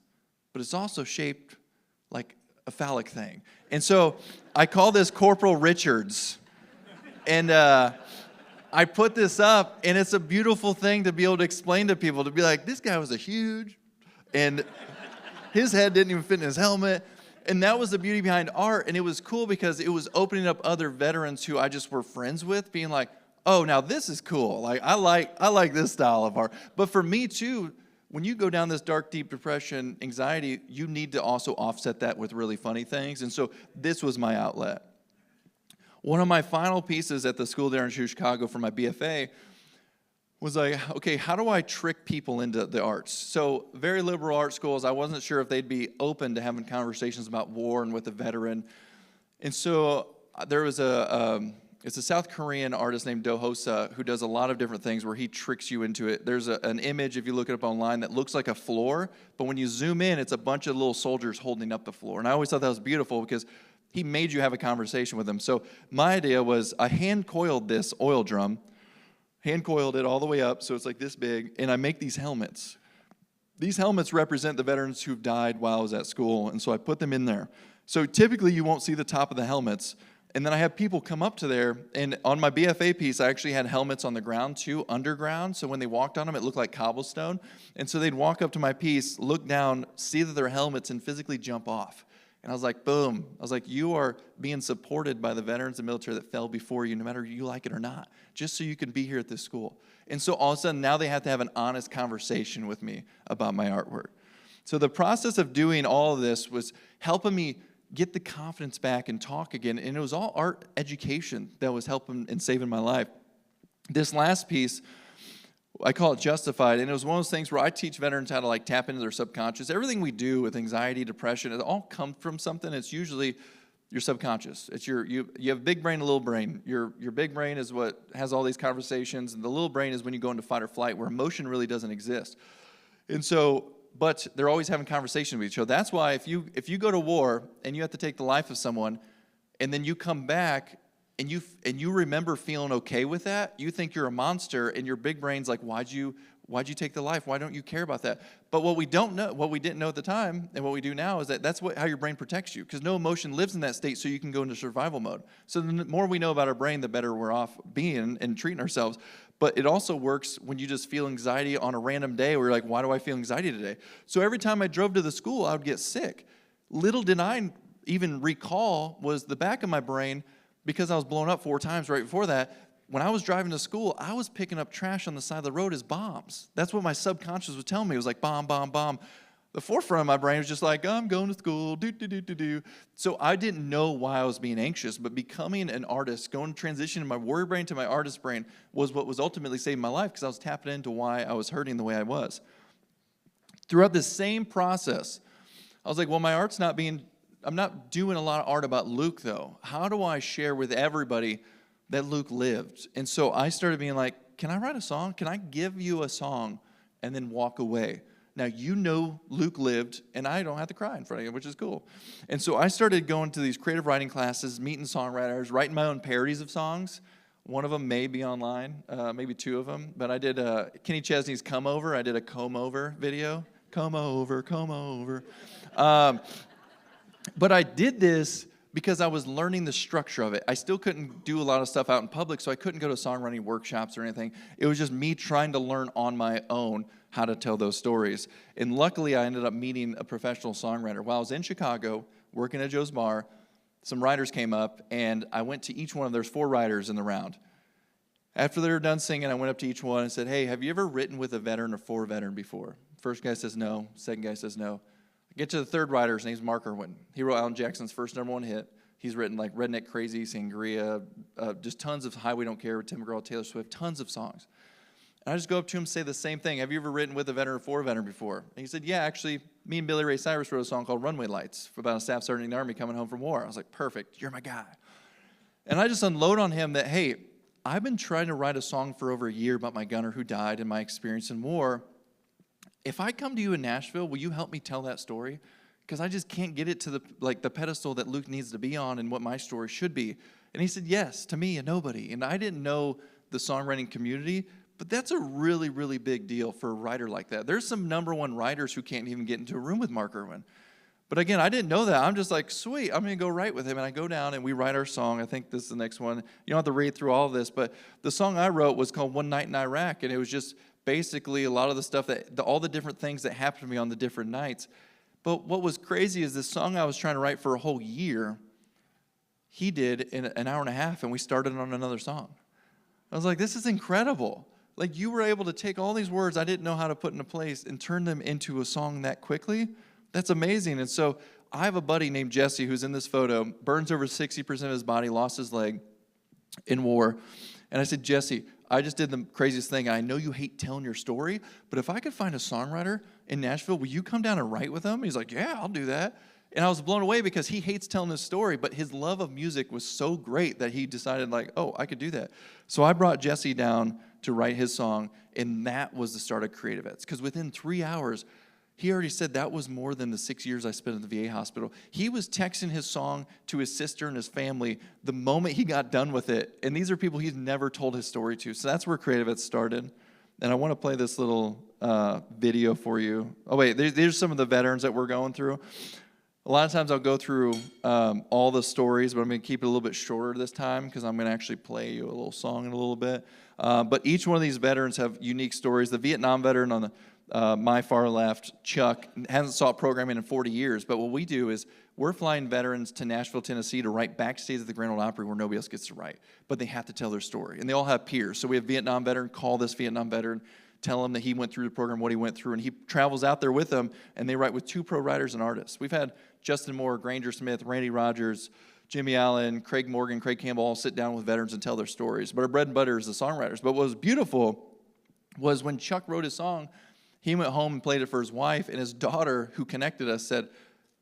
but it's also shaped like a phallic thing. And so I call this Corporal Richards. And I put this up, and it's a beautiful thing to be able to explain to people, to be like, this guy was a huge, and his head didn't even fit in his helmet. And that was the beauty behind art. And it was cool because it was opening up other veterans who I just were friends with, being like, oh, now this is cool. Like, I like this style of art. But for me, too, when you go down this dark, deep depression, anxiety, you need to also offset that with really funny things. And so this was my outlet. One of my final pieces at the school there in Chicago for my BFA was like, okay, how do I trick people into the arts? So very liberal art schools, I wasn't sure if they'd be open to having conversations about war and with a veteran. And so there was it's a South Korean artist named Do Hosa who does a lot of different things where he tricks you into it. There's an image, if you look it up online, that looks like a floor, but when you zoom in, it's a bunch of little soldiers holding up the floor. And I always thought that was beautiful because he made you have a conversation with them. So my idea was I hand-coiled this oil drum, hand-coiled it all the way up, so it's like this big, and I make these helmets. These helmets represent the veterans who've died while I was at school, and so I put them in there. So typically you won't see the top of the helmets, and then I have people come up to there, and on my BFA piece, I actually had helmets on the ground too, underground, so when they walked on them, it looked like cobblestone. And so they'd walk up to my piece, look down, see that they're helmets, and physically jump off. And I was like, boom. I was like, you are being supported by the veterans and military that fell before you, no matter if you like it or not, just so you can be here at this school. And so all of a sudden, now they have to have an honest conversation with me about my artwork. So the process of doing all of this was helping me get the confidence back and talk again. And it was all art education that was helping and saving my life. This last piece, I call it Justified, and it was one of those things where I teach veterans how to like tap into their subconscious. Everything we do with anxiety, depression, it all comes from something. It's usually your subconscious. It's you have big brain and little brain. Your big brain is what has all these conversations, and the little brain is when you go into fight or flight, where emotion really doesn't exist. And so, but they're always having conversations with each other. That's why if you go to war and you have to take the life of someone, and then you come back and you remember feeling okay with that, you think you're a monster, and your big brain's like, why'd you take the life? Why don't you care about that? But what we don't know, what we didn't know at the time, and what we do now is that that's how your brain protects you, because no emotion lives in that state, so you can go into survival mode. So the more we know about our brain, the better we're off being and treating ourselves. But it also works when you just feel anxiety on a random day where you're like, why do I feel anxiety today? So every time I drove to the school, I would get sick. Little did I even recall was the back of my brain, because I was blown up 4 times right before that, when I was driving to school, I was picking up trash on the side of the road as bombs. That's what my subconscious was telling me. It was like bomb, bomb, bomb. The forefront of my brain was just like, I'm going to school, do. So I didn't know why I was being anxious, but becoming an artist, going to transition in my warrior brain to my artist brain was what was ultimately saving my life, because I was tapping into why I was hurting the way I was. Throughout this same process, I was like, well, my art's I'm not doing a lot of art about Luke, though. How do I share with everybody that Luke lived? And so I started being like, can I write a song? Can I give you a song and then walk away? Now, you know Luke lived, and I don't have to cry in front of you, which is cool. And so I started going to these creative writing classes, meeting songwriters, writing my own parodies of songs. One of them may be online, maybe 2 of them. But I did Kenny Chesney's Come Over. I did a Comb Over video. Come over, come over. But I did this because I was learning the structure of it. I still couldn't do a lot of stuff out in public, so I couldn't go to songwriting workshops or anything. It was just me trying to learn on my own how to tell those stories. And luckily, I ended up meeting a professional songwriter. While I was in Chicago, working at Joe's Bar, some writers came up, and I went to each one of them. There's 4 writers in the round. After they were done singing, I went up to each one and said, hey, have you ever written with a veteran or for a veteran before? First guy says no. Second guy says no. Get to the third writer. His name's Mark Irwin. He wrote Alan Jackson's first #1 hit. He's written like Redneck Crazy, Sangria, just tons of Highway Don't Care with Tim McGraw, Taylor Swift, tons of songs. And I just go up to him and say the same thing. Have you ever written with a veteran or for a veteran before? And he said, yeah, actually, me and Billy Ray Cyrus wrote a song called Runway Lights about a staff sergeant in the Army coming home from war. I was like, perfect, you're my guy. And I just unload on him that, hey, I've been trying to write a song for over a year about my gunner who died and my experience in war. If I come to you in Nashville, will you help me tell that story? Because I just can't get it to the pedestal that Luke needs to be on and what my story should be. And he said, yes, to me, a nobody. And I didn't know the songwriting community, but that's a really, really big deal for a writer like that. There's some #1 writers who can't even get into a room with Mark Irwin. But again, I didn't know that. I'm just like, sweet, I'm going to go write with him. And I go down and we write our song. I think this is the next one. You don't have to read through all of this, but the song I wrote was called One Night in Iraq. And it was just basically a lot of the stuff all the different things that happened to me on the different nights. But what was crazy is this song I was trying to write for a whole year, he did in an hour and a half, and we started on another song. I was like, this is incredible. Like, you were able to take all these words I didn't know how to put into place and turn them into a song that quickly. That's amazing. And so I have a buddy named Jesse who's in this photo, burns over 60% of his body, lost his leg in war. And I said, Jesse, I just did the craziest thing. I know you hate telling your story, but if I could find a songwriter in Nashville, will you come down and write with him? He's like, yeah, I'll do that. And I was blown away because he hates telling his story, but his love of music was so great that he decided, like, oh, I could do that. So I brought Jesse down to write his song, and that was the start of CreatiVets. Because within 3 hours, he already said that was more than the 6 years I spent at the VA hospital. He was texting his song to his sister and his family the moment he got done with it. And these are people he's never told his story to. So that's where CreatiVets started. And I want to play this little video for you. Oh, wait, there's some of the veterans that we're going through. A lot of times I'll go through all the stories, but I'm going to keep it a little bit shorter this time because I'm going to actually play you a little song in a little bit. But each one of these veterans have unique stories. The Vietnam veteran on my far left, Chuck, hasn't sought programming in 40 years. But what we do is we're flying veterans to Nashville, Tennessee to write backstage at the Grand Ole Opry where nobody else gets to write. But they have to tell their story. And they all have peers. So we have Vietnam veteran, call this Vietnam veteran, tell him that he went through the program, what he went through, and he travels out there with them, and they write with 2 pro writers and artists. We've had Justin Moore, Granger Smith, Randy Rogers, Jimmy Allen, Craig Morgan, Craig Campbell all sit down with veterans and tell their stories. But our bread and butter is the songwriters. But what was beautiful was when Chuck wrote his song, he went home and played it for his wife, and his daughter, who connected us, said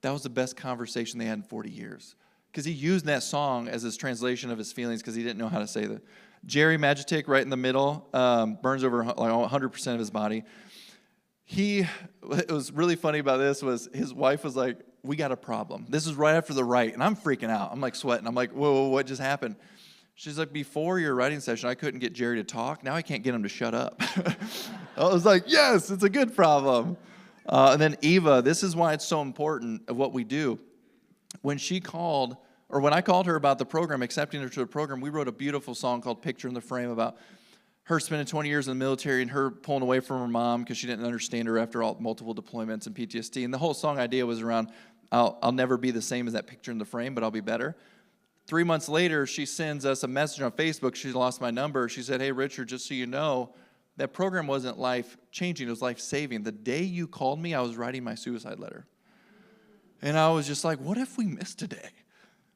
that was the best conversation they had in 40 years. Because he used that song as his translation of his feelings because he didn't know how to say that. Jerry Magitic, right in the middle, burns over like 100% of his body. What was really funny about this was his wife was like, we got a problem. This is right after the write, and I'm freaking out. I'm like sweating. I'm like, whoa, what just happened? She's like, before your writing session, I couldn't get Jerry to talk. Now I can't get him to shut up. I was like, yes, it's a good problem. And then Eva, this is why it's so important of what we do. When she called, or when I called her about the program, accepting her to the program, we wrote a beautiful song called Picture in the Frame about her spending 20 years in the military and her pulling away from her mom because she didn't understand her after all multiple deployments and PTSD. And the whole song idea was around, I'll never be the same as that picture in the frame, but I'll be better. 3 months later, she sends us a message on Facebook. She lost my number. She said, hey, Richard, just so you know, that program wasn't life-changing. It was life-saving. The day you called me, I was writing my suicide letter. And I was just like, what if we missed today?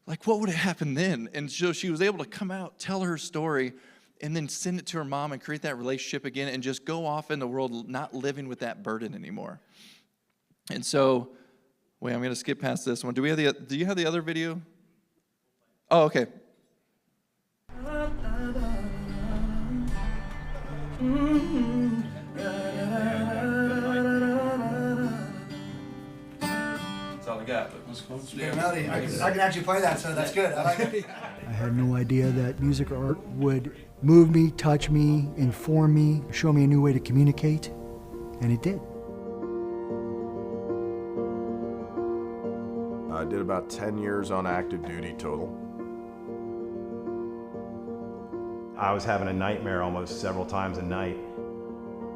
Like, what would have happened then? And so she was able to come out, tell her story, and then send it to her mom and create that relationship again and just go off in the world not living with that burden anymore. And so, wait, I'm going to skip past this one. Do you have the other video? Oh, okay. That's all I got. But let's go. I can actually play that, so that's good. I like it. I had no idea that music or art would move me, touch me, inform me, show me a new way to communicate, and it did. I did about 10 years on active duty total. I was having a nightmare almost several times a night.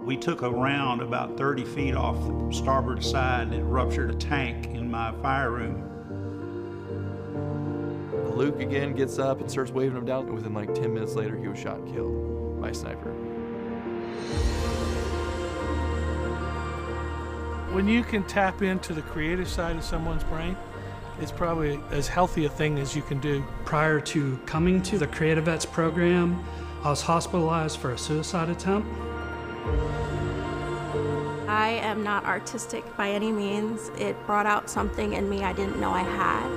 We took a round about 30 feet off the starboard side that ruptured a tank in my fire room. Luke again gets up and starts waving him down. And within like 10 minutes later, he was shot and killed by a sniper. When you can tap into the creative side of someone's brain, it's probably as healthy a thing as you can do. Prior to coming to the CreatiVets program, I was hospitalized for a suicide attempt. I am not artistic by any means. It brought out something in me I didn't know I had.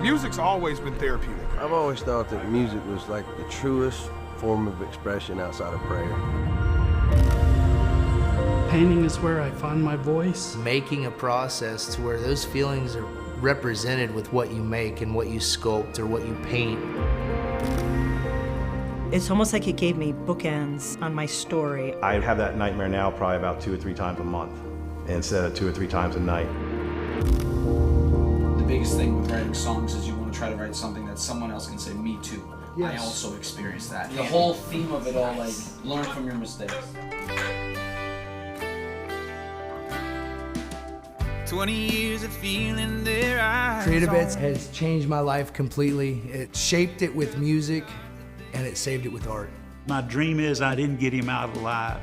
Music's always been therapeutic. I've always thought that music was like the truest form of expression outside of prayer. Painting is where I find my voice. Making a process to where those feelings are represented with what you make and what you sculpt or what you paint. It's almost like it gave me bookends on my story. I have that nightmare now probably about 2 or 3 times a month instead of 2 or 3 times a night. The biggest thing with writing songs is you want to try to write something that someone else can say, me too. Yes. I also experienced that. The whole theme of it all, like, learn from your mistakes. 20 years of feeling their eyes. CreatiVets has changed my life completely. It shaped it with music, and it saved it with art. My dream is I didn't get him out alive.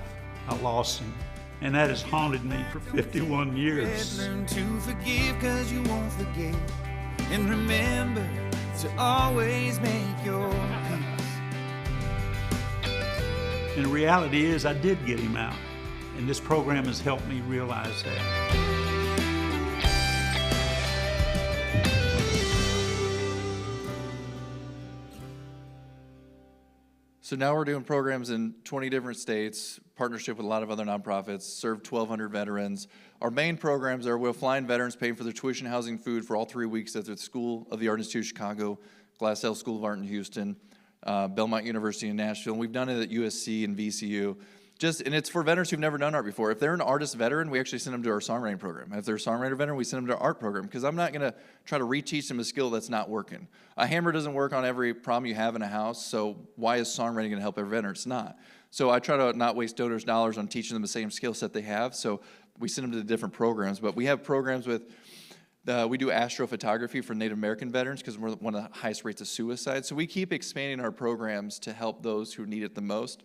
I lost him. And that has haunted me for 51 years. Learn to forgive cause you won't forget. And remember to always make your peace. And the reality is I did get him out. And this program has helped me realize that. So now we're doing programs in 20 different states, partnership with a lot of other nonprofits, served 1,200 veterans. Our main programs are we'll fly in veterans, paying for their tuition, housing, food for all 3 weeks at the School of the Art Institute of Chicago, Glassell School of Art in Houston, Belmont University in Nashville, and we've done it at USC and VCU. And it's for veterans who've never done art before. If they're an artist veteran, we actually send them to our songwriting program. If they're a songwriter veteran, we send them to our art program, because I'm not gonna try to reteach them a skill that's not working. A hammer doesn't work on every problem you have in a house, so why is songwriting gonna help every veteran? It's not. So I try to not waste donors' dollars on teaching them the same skill set they have, so we send them to the different programs. But we have programs with, we do astrophotography for Native American veterans because we're one of the highest rates of suicide. So we keep expanding our programs to help those who need it the most.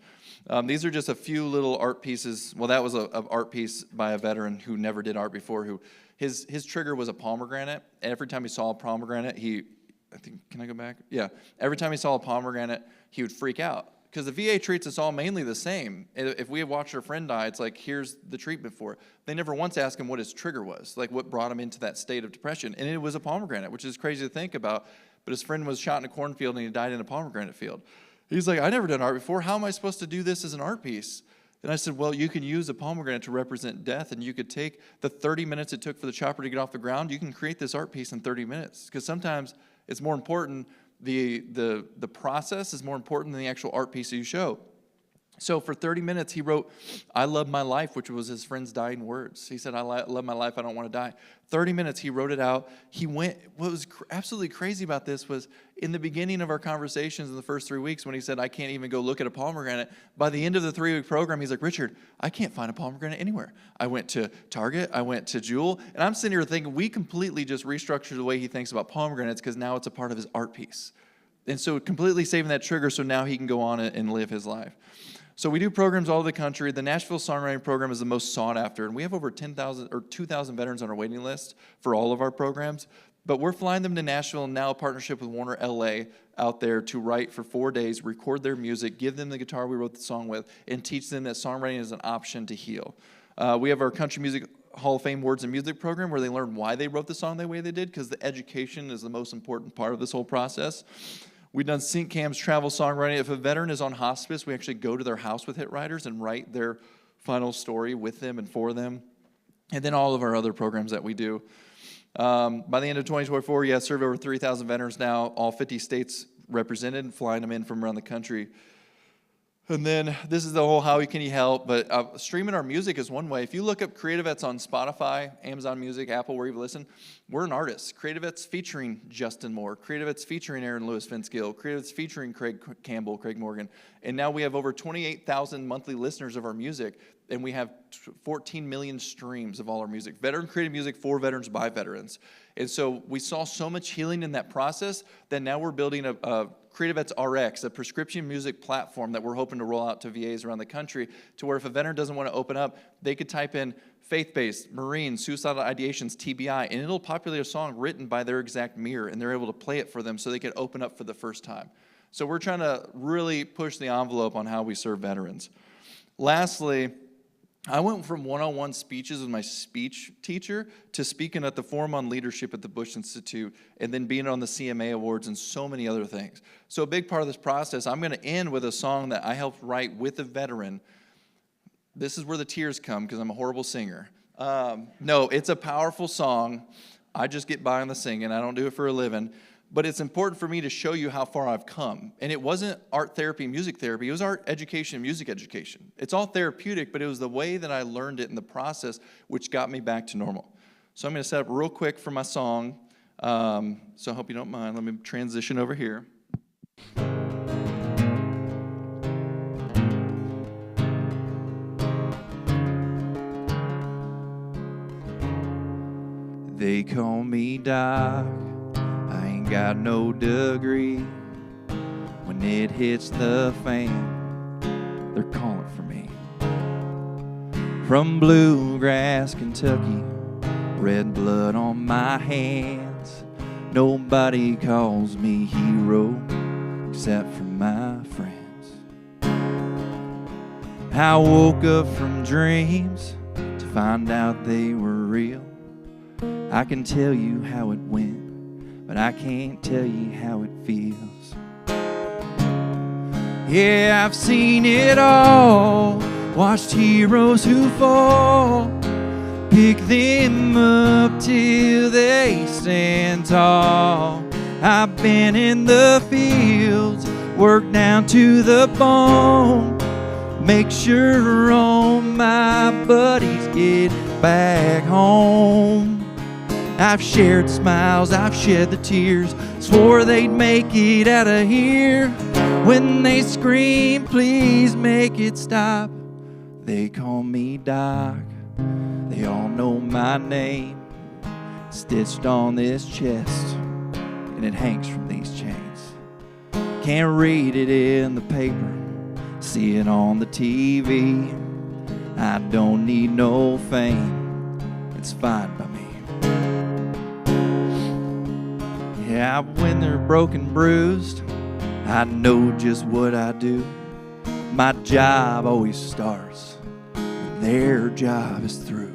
These are just a few little art pieces. Well, that was an art piece by a veteran who never did art before, who his trigger was a pomegranate. Every time he saw a pomegranate, can I go back? Yeah. Every time he saw a pomegranate, he would freak out. Because the VA treats us all mainly the same. If we have watched our friend die, it's like, here's the treatment for it. They never once asked him what his trigger was, like what brought him into that state of depression. And it was a pomegranate, which is crazy to think about. But his friend was shot in a cornfield and he died in a pomegranate field. He's like, I never done art before. How am I supposed to do this as an art piece? And I said, well, you can use a pomegranate to represent death, and you could take the 30 minutes it took for the chopper to get off the ground. You can create this art piece in 30 minutes. Because sometimes it's more important, the process is more important than the actual art piece that you show. So for 30 minutes, he wrote, I love my life, which was his friend's dying words. He said, I love my life, I don't want to die. 30 minutes, he wrote it out. What was absolutely crazy about this was in the beginning of our conversations in the first 3 weeks when he said, I can't even go look at a pomegranate, by the end of the 3-week program, he's like, Richard, I can't find a pomegranate anywhere. I went to Target, I went to Jewel, and I'm sitting here thinking, we completely just restructured the way he thinks about pomegranates because now it's a part of his art piece. And so completely saving that trigger so now he can go on and live his life. So we do programs all over the country. The Nashville Songwriting Program is the most sought after, and we have over 10,000 or 2,000 veterans on our waiting list for all of our programs. But we're flying them to Nashville, and now a partnership with Warner LA out there to write for 4 days, record their music, give them the guitar we wrote the song with, and teach them that songwriting is an option to heal. We have our Country Music Hall of Fame Words and Music program where they learn why they wrote the song the way they did, because the education is the most important part of this whole process. We've done sync cams, travel songwriting. If a veteran is on hospice, we actually go to their house with hit writers and write their final story with them and for them. And then all of our other programs that we do. By the end of 2024, served over 3,000 veterans now, all 50 states represented, flying them in from around the country. And then this is the whole how can you help, but streaming our music is one way. If you look up CreatiVets on Spotify, Amazon Music, Apple, wherever you listen, we're an artist. CreatiVets featuring Justin Moore, CreatiVets featuring Aaron Lewis Finskill, CreatiVets featuring Craig Campbell, Craig Morgan. And now we have over 28,000 monthly listeners of our music, and we have 14 million streams of all our music. Veteran created music for veterans by veterans. And so we saw so much healing in that process that now we're building a CreatiVets RX, a prescription music platform that we're hoping to roll out to VAs around the country, to where if a veteran doesn't want to open up, they could type in faith-based, Marine, suicidal ideations, TBI, and it'll populate a song written by their exact mirror, and they're able to play it for them so they can open up for the first time. So we're trying to really push the envelope on how we serve veterans. Lastly, I went from one-on-one speeches with my speech teacher to speaking at the Forum on Leadership at the Bush Institute, and then being on the CMA Awards and so many other things. So a big part of this process, I'm going to end with a song that I helped write with a veteran. This is where the tears come because I'm a horrible singer. No, it's a powerful song. I just get by on the singing. I don't do it for a living. But it's important for me to show you how far I've come. And it wasn't art therapy, music therapy. It was art education, music education. It's all therapeutic, but it was the way that I learned it in the process which got me back to normal. So I'm going to set up real quick for my song. So I hope you don't mind. Let me transition over here. They call me Doc. I ain't got no degree. When it hits the fan, they're calling for me. From bluegrass, Kentucky, red blood on my hands. Nobody calls me hero except for my friends. I woke up from dreams to find out they were real. I can tell you how it went, but I can't tell you how it feels. Yeah, I've seen it all, watched heroes who fall, pick them up till they stand tall. I've been in the fields, worked down to the bone, make sure all my buddies get back home. I've shared smiles, I've shed the tears, swore they'd make it out of here. When they scream, please make it stop. They call me Doc, they all know my name, stitched on this chest, and it hangs from these chains. Can't read it in the paper, see it on the TV. I don't need no fame, it's fine by me. Yeah, when they're broken, bruised, I know just what I do. My job always starts when their job is through.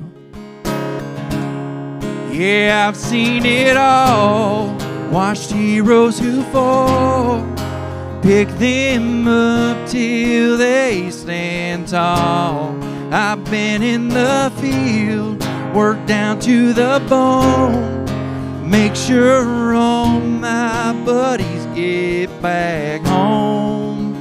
Yeah, I've seen it all, watched heroes who fall, pick them up till they stand tall. I've been in the field, worked down to the bone, make sure all my buddies get back home.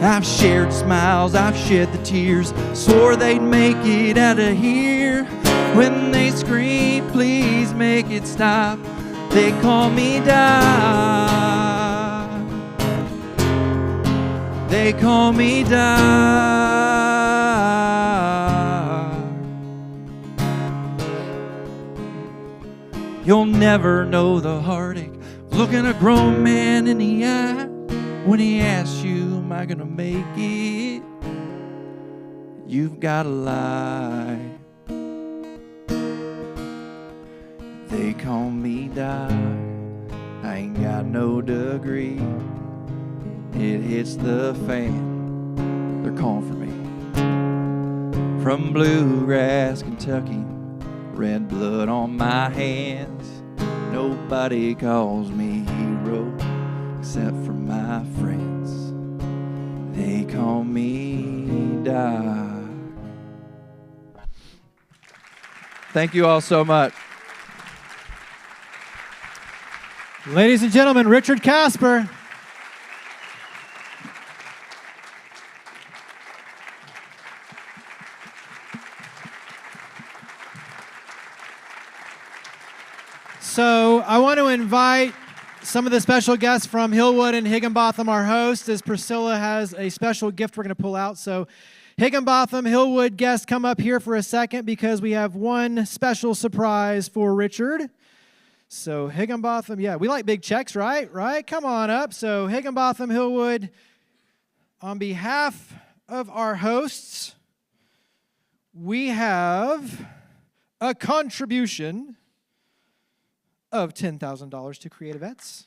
I've shared smiles, I've shed the tears, swore they'd make it out of here. When they scream, please make it stop. They call me Doc. They call me Doc. You'll never know the heartache of looking a grown man in the eye when he asks you, am I gonna make it? You've gotta lie. They call me Doc, I ain't got no degree. It hits the fan, they're calling for me. From bluegrass, Kentucky, red blood on my hands. Nobody calls me hero except for my friends. They call me Doc. Thank you all so much. Ladies and gentlemen, Richard Casper. So I want to invite some of the special guests from Hillwood and Higginbotham, our host, as Priscilla has a special gift we're going to pull out. So Higginbotham, Hillwood guests, come up here for a second because we have one special surprise for Richard. So Higginbotham, yeah, we like big checks, right? Right? Come on up. So Higginbotham, Hillwood, on behalf of our hosts, we have a contribution of $10,000 to CreatiVets.